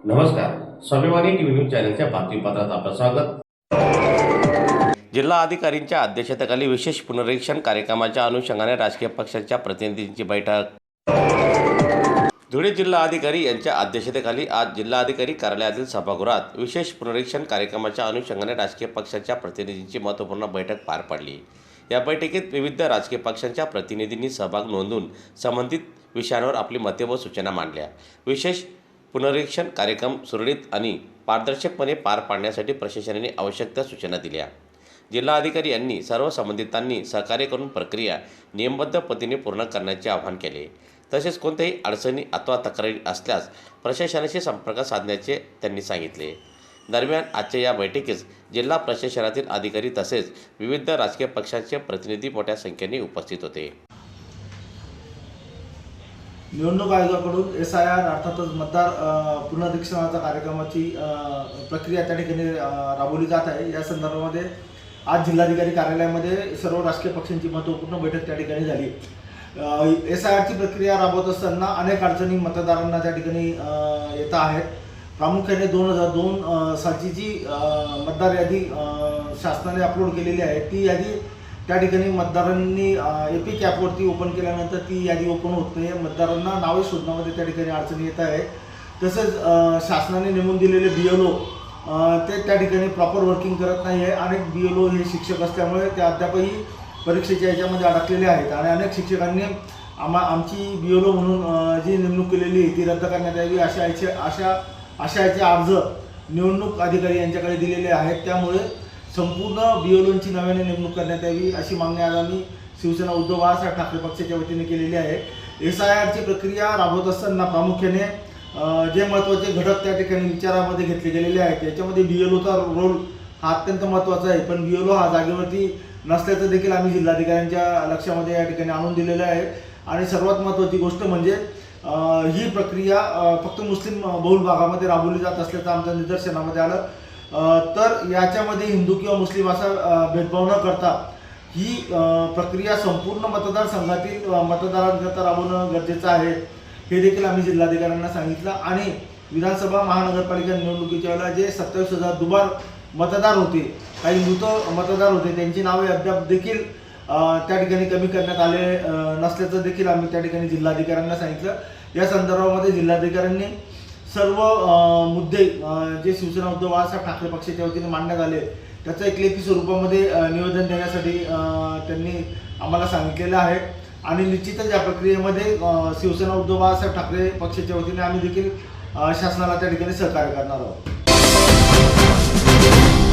नमस्कार, स्वाभिमानी TV news चॅनलच्या बातमीपत्रात आपलं स्वागत। जिल्हा अधिकाऱ्यांच्या अध्यक्षतेखाली विशेष पुनरीक्षण कार्यक्रमाच्या अनुषंगाने राजकीय पक्षांच्या प्रतिनिधींची बैठक। धुळे जिल्हा अधिकारी यांच्या अध्यक्षतेखाली आज जिल्हाधिकारी कार्यालयातील सभागृहात विशेष पुनरीक्षण कार्यक्रमाच्या अनुषंगाने राजकीय पक्षांच्या प्रतिनिधींची महत्त्वपूर्ण बैठक पार पडली। या बैठकीत विविध राजकीय पक्षांच्या प्रतिनिधींनी सहभाग नोंदवून संबंधित विषयांवर आपली मते व सूचना मांडल्या। विशेष पुनरीक्षण कार्यक्रम सुरळीत आणि पारदर्शकपणे पार पाडण्यासाठी प्रशासनाने आवश्यक त्या सूचना दिल्या। जिल्हाधिकारी यांनी सर्व संबंधितांनी सहकार्य करून प्रक्रिया नियमबद्ध पद्धतीने पूर्ण करण्याचे आवाहन केले। तसेच कोणत्याही अडचणी अथवा तक्रारी असल्यास प्रशासनाशी संपर्क साधण्याचे त्यांनी सांगितले। दरम्यान आजच्या या बैठकीस जिल्हा प्रशासनातील अधिकारी तसेच विविध राजकीय पक्षांचे प्रतिनिधी मोठ्या संख्येने उपस्थित होते। निवडणूक आयोगाकडून SIR अर्थातच मतदार पुनरीक्षणाचा कार्यक्रमाची प्रक्रिया त्या ठिकाणी राबवली जात आहे। या संदर्भामध्ये आज जिल्हाधिकारी कार्यालयामध्ये सर्व राजकीय पक्षांची महत्त्वपूर्ण बैठक त्या ठिकाणी झाली। SIRची प्रक्रिया राबवत असताना अनेक अडचणी मतदारांना त्या ठिकाणी येत आहेत। प्रामुख्याने 2002 सालची जी मतदार यादी शासनाने अपलोड केलेली आहे ती यादी त्या ठिकाणी मतदारांनी एपिक ॲपवरती ओपन केल्यानंतर ती यादी ओपन होत नाही। मतदारांना नावे शोधण्यामध्ये त्या ठिकाणी अडचणी येत आहे। तसेच शासनाने नेमून दिलेले BLO ते त्या ठिकाणी प्रॉपर वर्किंग करत नाही आहे। अनेक BLO हे शिक्षक असल्यामुळे ते अद्यापही परीक्षेच्या याच्यामध्ये अडकलेले आहेत आणि अनेक शिक्षकांनी आमची BLO म्हणून जी नेमणूक केलेली आहे ती रद्द करण्यात यावी अशा याचे अर्ज निवडणूक अधिकारी यांच्याकडे दिलेले आहेत। त्यामुळे संपूर्ण BLOंची नव्याने नेमणूक करण्यात यावी अशी मागणी आज आम्ही शिवसेना उद्धव बाळासाहेब ठाकरे पक्षाच्या वतीने केलेली आहे। SIRची प्रक्रिया राबवत असताना प्रामुख्याने जे महत्त्वाचे घटक त्या ठिकाणी विचारामध्ये घेतले गेलेले आहेत त्याच्यामध्ये BLOचा रोल हा अत्यंत महत्त्वाचा आहे। पण BLO हा जागेवरती नसल्याचं देखील आम्ही जिल्हाधिकाऱ्यांच्या लक्षामध्ये या ठिकाणी आणून दिलेलं आहे। आणि सर्वात महत्त्वाची गोष्ट म्हणजे ही प्रक्रिया फक्त मुस्लिम बहुल भागामध्ये राबवली जात असल्याचं आमच्या निदर्शनामध्ये आलं। तर याच्यामध्ये हिंदू किंवा मुस्लिम असा भेदभाव न करता ही प्रक्रिया संपूर्ण मतदारसंघातील मतदारांकरता राबवणं गरजेचं आहे हे देखील आम्ही जिल्हाधिकाऱ्यांना सांगितलं। आणि विधानसभा महानगरपालिका निवडणुकीच्या वेळेला जे 27,000 दुबार मतदार होते, काही मृत मतदार होते, त्यांची नावे अद्याप देखील त्या ठिकाणी कमी करण्यात आले नसल्याचं देखील आम्ही त्या ठिकाणी जिल्हाधिकाऱ्यांना सांगितलं। या संदर्भामध्ये जिल्हाधिकाऱ्यांनी सर्व मुद्दे जे शिवसेना उद्धव बाळासाहेब ठाकरे पक्षाच्या वतीने मांडण्यात आले त्याचं एक लेखी स्वरूपामध्ये निवेदन देण्यासाठी त्यांनी आम्हाला सांगितलेलं आहे। आणि निश्चितच या प्रक्रियेमध्ये शिवसेना उद्धव बाळासाहेब ठाकरे पक्षाच्या वतीने आम्ही देखील शासनाला त्या ठिकाणी सहकार्य करणार आहोत।